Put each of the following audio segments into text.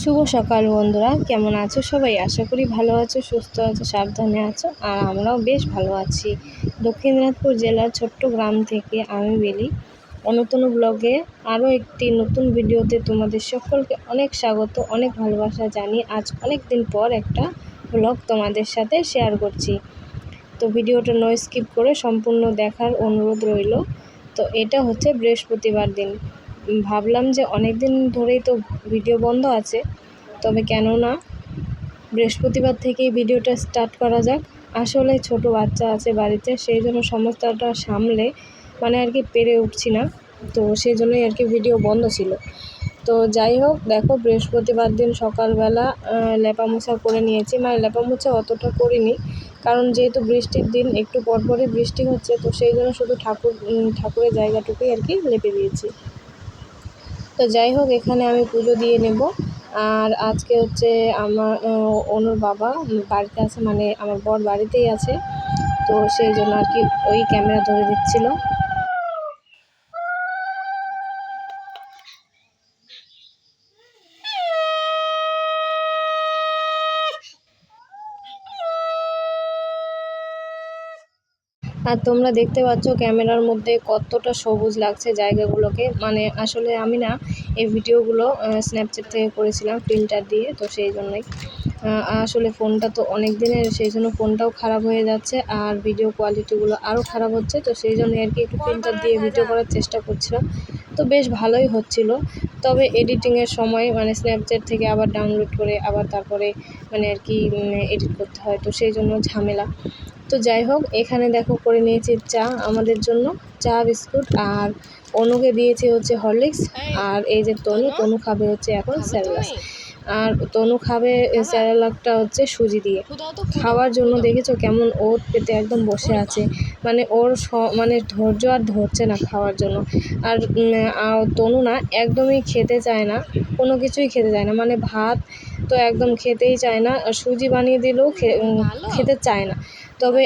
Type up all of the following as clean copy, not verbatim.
শুভ সকাল বন্ধুরা, কেমন আছো সবাই? আশা করি ভালো আছো, সুস্থ আছো, সাবধানে আছো। আর আমরাও বেশ ভালো আছি। দক্ষিণ দিনাজপুর জেলার ছোট্ট গ্রাম থেকে আমি বেলি নতুন ব্লগে আরও একটি নতুন ভিডিওতে তোমাদের সকলকে অনেক স্বাগত, অনেক ভালোবাসা জানিয়ে আজ অনেক দিন পর একটা ব্লগ তোমাদের সাথে শেয়ার করছি। তো ভিডিওটা নো স্কিপ করে সম্পূর্ণ দেখার অনুরোধ রইল। তো এটা হচ্ছে বৃহস্পতিবার দিন। ভাবলাম যে অনেক দিন ধরেই তো ভিডিও বন্ধ আছে, তবে কেননা বৃহস্পতিবার থেকেই ভিডিওটা স্টার্ট করা যাক। আসলে ছোট বাচ্চা আছে বাড়িতে, সেই জন্য সমস্তটা সামলে আর কি পেরে উঠছি না, তো সেই জন্যই আর কি ভিডিও বন্ধ ছিল। তো যাই হোক, দেখো বৃহস্পতিবার দিন সকালবেলা লেপা মোছা করে নিয়েছি। লেপা মোছা অতটা করিনি, কারণ যেহেতু বৃষ্টির দিন, একটু পরপরই বৃষ্টি হচ্ছে, তো সেই জন্য শুধু ঠাকুরের জায়গাটুকুই আর কি লেপে দিয়েছি। তো যাই হোক, এখানে আমি পুজো দিয়ে নেব। আর আজকে হচ্ছে আমার অনুর বাবা বাড়িতে আছে, আমার বর বাড়িতেই আছে, তো সেই জন্য আর কি ওই ক্যামেরা ধরে দিচ্ছিল। আর তোমরা দেখতে পাচ্ছ ক্যামেরার মধ্যে কতটা সবুজ লাগছে জায়গাগুলোকে। আসলে আমি না এই ভিডিওগুলো স্ন্যাপচ্যাট থেকে করেছিলাম ফিল্টার দিয়ে, তো সেই জন্যই আসলে ফোনটা তো অনেক দিনের, সেই জন্য ফোনটাও খারাপ হয়ে যাচ্ছে আর ভিডিও কোয়ালিটিগুলো আরও খারাপ হচ্ছে। তো সেই জন্যই আর কি একটু ফিল্টার দিয়ে ভিডিও করার চেষ্টা করছিলাম, তো বেশ ভালোই হচ্ছিল। তবে এডিটিংয়ের সময় স্ন্যাপচ্যাট থেকে আবার ডাউনলোড করে আবার তারপরে আর কি এডিট করতে হয়, তো সেই জন্য ঝামেলা। তো যাই হোক, এখানে দেখো করে নিয়েছি চা আমাদের জন্য, চা বিস্কুট, আর অনুকে দিয়েছি হচ্ছে হরলিক্স। আর এই যে তনু খাবে হচ্ছে এখন স্যারেলাক। আর তনু খাবে স্যারেলাকটা হচ্ছে সুজি দিয়ে। খাওয়ার জন্য দেখেছো কেমন ওট পেতে একদম বসে আছে, ওর ধৈর্য আর ধরছে না খাওয়ার জন্য। আর তনু না একদমই খেতে চায় না, কোনো কিছুই খেতে চায় না, ভাত তো একদম খেতেই চায় না, সুজি বানিয়ে দিলেও খেতে চায় না। তবে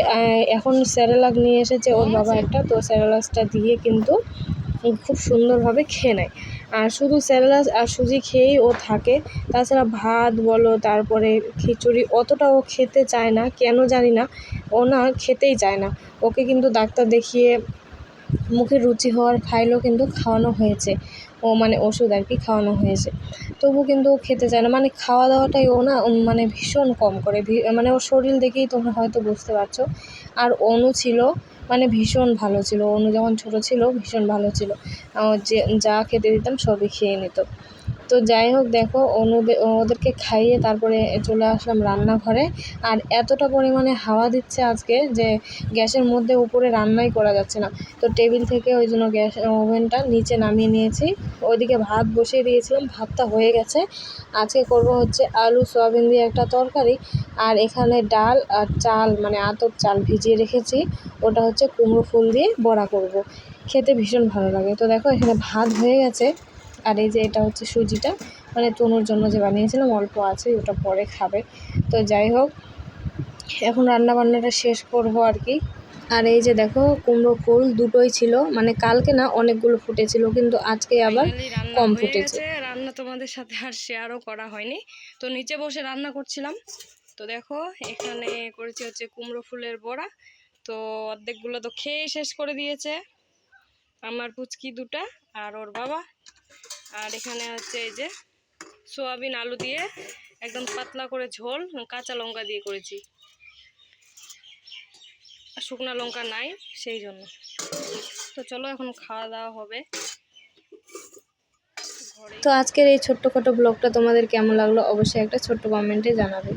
এখন স্যারেলাক নিয়ে এসেছে ওর বাবা একটা, তো স্যারেলাকটা দিয়ে কিন্তু খুব সুন্দরভাবে খেয়ে নেয়। আর শুধু স্যারেলাক আর সুজি খেয়েই ও থাকে, তাছাড়া ভাত বলো তারপরে খিচুড়ি অতটা ও খেতে চায় না, কেন জানি না, ও না খেতেই চায় না। ওকে কিন্তু ডাক্তার দেখিয়ে মুখে রুচি হওয়ার ফাইলও কিন্তু খাওয়ানো হয়েছে, ও ওষুধ আর কি খাওয়ানো হয়েছে, তবু কিন্তু ও খেতে চায় না। খাওয়া দাওয়াটাই ও না ভীষণ কম করে, ওর শরীর দেখেই তোমরা হয়তো বুঝতে পারছো। আর অনু ছিল ভীষণ ভালো ছিল, অনু যখন ছোটো ছিল ভীষণ ভালো ছিল, যে যা খেতে দিতাম সবই খেয়ে নিত। তো যাই হোক, দেখো ওদেরকে খাইয়ে তারপরে চলে আসলাম রান্নাঘরে। আর এতটা পরিমাণে হাওয়া দিচ্ছে আজকে যে গ্যাসের মধ্যে উপরে রান্নাই করা যাচ্ছে না, তো টেবিল থেকে ওই জন্য গ্যাস ওভেনটা নিচে নামিয়ে নিয়েছি। ওইদিকে ভাত বসিয়ে দিয়েছিলাম, ভাতটা হয়ে গেছে। আজকে করব হচ্ছে আলু সয়াবিন দিয়ে একটা তরকারি, আর এখানে ডাল আর চাল আতপ চাল ভিজিয়ে রেখেছি, ওটা হচ্ছে কুমড়ো ফুল দিয়ে বড়া করব, খেতে ভীষণ ভালো লাগে। তো দেখো এখানে ভাত হয়ে গেছে, আর এই যে এটা হচ্ছে সুজিটা তনুর জন্য যে বানিয়েছিলাম, অল্প আছে, ওটা পরে খাবে। তো যাই হোক, এখন রান্নাবান্নাটা শেষ করব আর কি। আর এই যে দেখো কুমড়ো ফুল দুটোই ছিল, কালকে না অনেকগুলো ফুটেছিল, কিন্তু আজকে আবার কম ফুটেছে। রান্না তোমাদের সাথে আর শেয়ারও করা হয়নি, তো নিচে বসে রান্না করছিলাম। তো দেখো এখানে করেছি হচ্ছে কুমড়ো ফুলের বড়া, তো অর্ধেকগুলো তো খেয়ে শেষ করে দিয়েছে আমার পুচকি দুটা আর ওর বাবা। আর এখানে হচ্ছে এই যে সোয়াবিন আলু দিয়ে একদম পাতলা করে ঝোল, কাঁচা লঙ্কা দিয়ে করেছি, শুকনো লঙ্কা নাই সেই জন্য। তো চলো এখন খাওয়া দাওয়া হবে। তো আজকের এই ছোট্টখাটো ব্লগটা তোমাদের কেমন লাগলো অবশ্যই একটা ছোট্ট কমেন্টে জানাবে।